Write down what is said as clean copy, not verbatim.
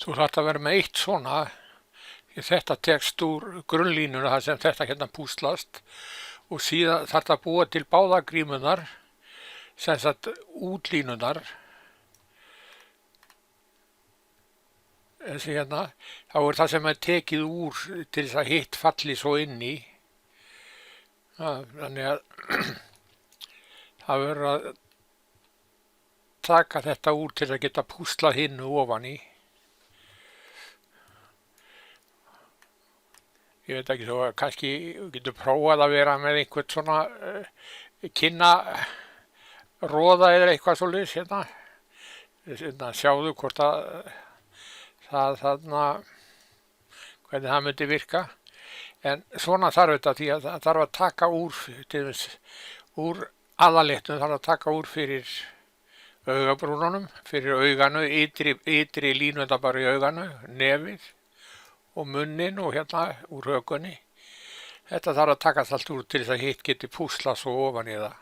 Þú þarft að vera með eitt svona, þetta tekst úr grunnlínuna þar sem þetta hérna púslast og síðan þarft að búa til báðar grímunar, sem sagt útlínunar, þessi hérna, þá það sem tekið úr til þess að hitt falli svo inn í. Þannig að það verður að taka þetta úr til að geta púslað hinnu ofan í. Ég veit ekki, þú kannski getur prófað að vera með einhvern svona kynnaroða eða eitthvað svoleiðis hérna. Sjáðu hvort að hvernig það myndi virka. En svona þarf þetta því að það þarf að taka úr, til dæmis úr aðaléttum, þarf að taka úr fyrir augabrúnunum, fyrir auganu, ytri línuna bara í auganu, nefið og munnin og hérna úr hökunni. Þetta þarf að taka allt úr til þess að hitt geti púslað svo ofan í það.